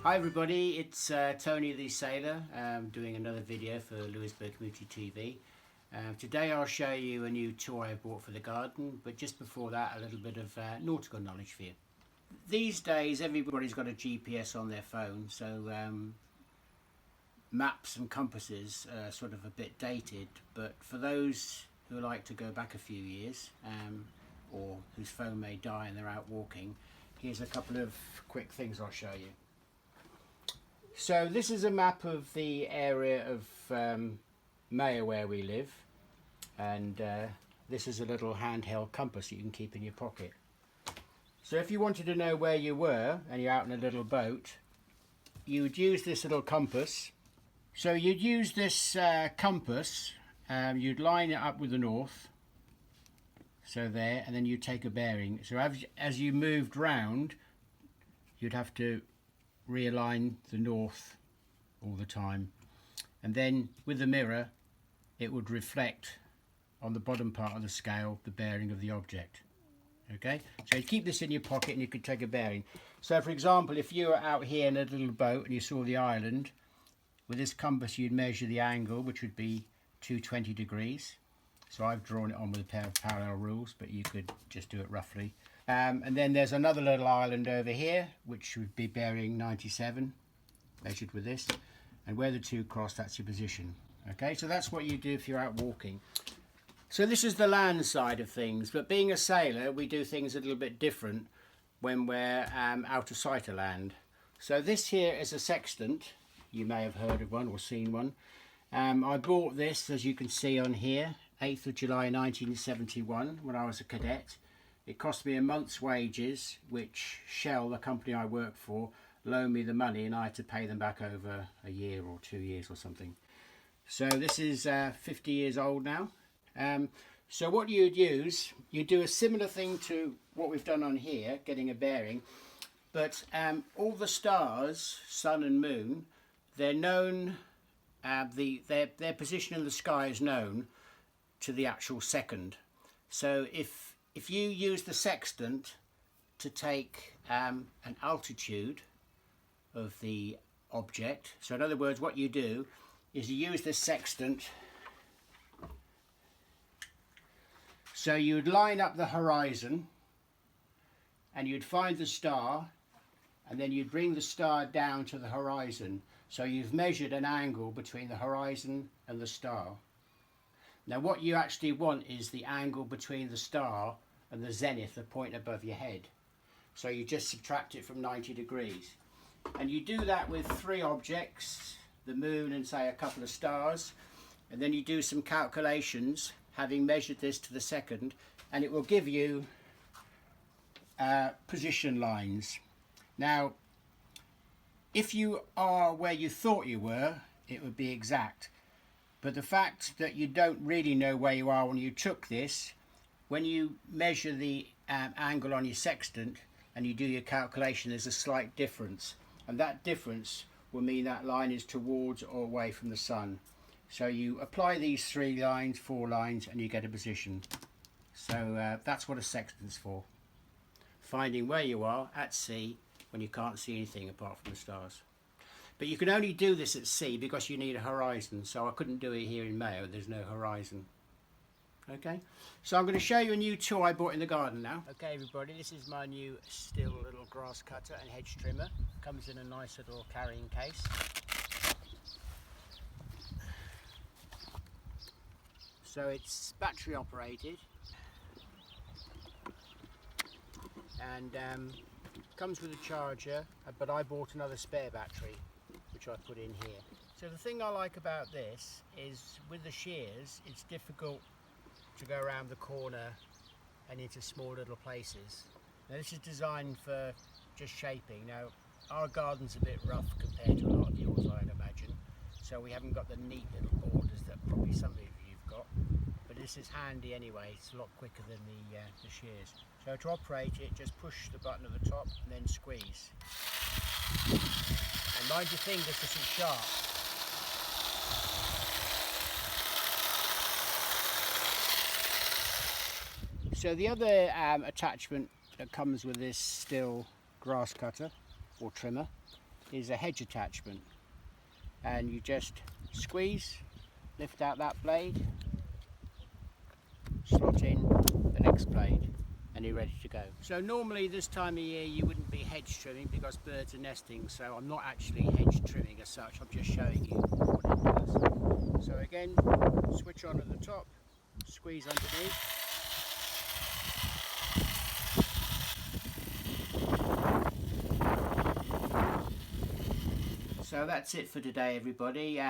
Hi everybody, it's Tony the Sailor doing another video for Louisburg Community TV. Today I'll show you a new toy I bought for the garden, but just before that a little bit of nautical knowledge for you. These days everybody's got a GPS on their phone, so maps and compasses are sort of a bit dated, but for those who like to go back a few years or whose phone may die and they're out walking, here's a couple of quick things I'll show you. So this is a map of the area of Mayo where we live, and this is a little handheld compass you can keep in your pocket. So if you wanted to know where you were and you're out in a little boat, you would use this little compass. So you'd use this compass, you'd line it up with the north, so there, and then you'd take a bearing. So as you moved round, you'd have to realign the north all the time, and then with the mirror it would reflect on the bottom part of the scale the bearing of the object. Okay, so you keep this in your pocket and you could take a bearing. So for example, if you were out here in a little boat and you saw the island, with this compass you'd measure the angle, which would be 220 degrees. So I've drawn it on with a pair of parallel rules, but you could just do it roughly. And then there's another little island over here, which would be bearing 97, measured with this. And where the two cross, that's your position. Okay, so that's what you do if you're out walking. So this is the land side of things, but being a sailor, we do things a little bit different when we're out of sight of land. So this here is a sextant. You may have heard of one or seen one. I bought this, as you can see on here, 8th of July 1971, when I was a cadet. It cost me a month's wages, which Shell, the company I work for, loaned me the money, and I had to pay them back over a year or 2 years or something. So this is 50 years old now. So what you'd use, you do a similar thing to what we've done on here, getting a bearing, but all the stars, sun and moon, they're known, their position in the sky is known to the actual second. So if you use the sextant to take an altitude of the object, so in other words what you do is you use this sextant, so you'd line up the horizon and you'd find the star, and then you'd bring the star down to the horizon, so you've measured an angle between the horizon and the star. Now what you actually want is the angle between the star and the zenith, the point above your head. So you just subtract it from 90 degrees. And you do that with 3 objects, the moon and say a couple of stars, and then you do some calculations having measured this to the second, and it will give you position lines. Now if you are where you thought you were, it would be exact. But the fact that you don't really know where you are when you took this, when you measure the angle on your sextant and you do your calculation, there's a slight difference. And that difference will mean that line is towards or away from the sun. So you apply these 3 lines, 4 lines, and you get a position. So that's what a sextant's for. Finding where you are at sea when you can't see anything apart from the stars. But you can only do this at sea because you need a horizon, so I couldn't do it here in Mayo, there's no horizon. Okay, so I'm going to show you a new tool I bought in the garden now. Okay everybody, this is my new Stihl little grass cutter and hedge trimmer. Comes in a nice little carrying case. So it's battery operated, and comes with a charger, but I bought another spare battery which I put in here. So the thing I like about this is with the shears, it's difficult to go around the corner and into small little places. Now this is designed for just shaping. Now our garden's a bit rough compared to a lot of yours, I'd imagine, so we haven't got the neat little borders that probably some of you've got, but this is handy anyway. It's a lot quicker than the shears. So to operate it, just push the button at the top and then squeeze. And mind your fingers because it's sharp. So the other attachment that comes with this Stihl grass cutter or trimmer is a hedge attachment, and you just squeeze, lift out that blade, slot in the next blade, and you're ready to go. So normally this time of year you wouldn't be hedge trimming because birds are nesting, so I'm not actually hedge trimming as such, I'm just showing you what it does. So again, switch on at the top, squeeze underneath. So that's it for today, everybody.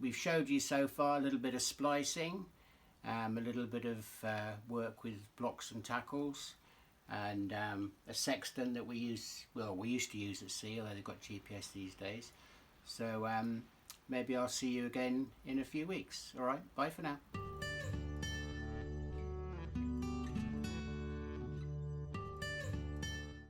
We've showed you so far a little bit of splicing, a little bit of work with blocks and tackles, and a sextant that we use, well, we used to use at sea, although they've got GPS these days. So maybe I'll see you again in a few weeks. All right, bye for now.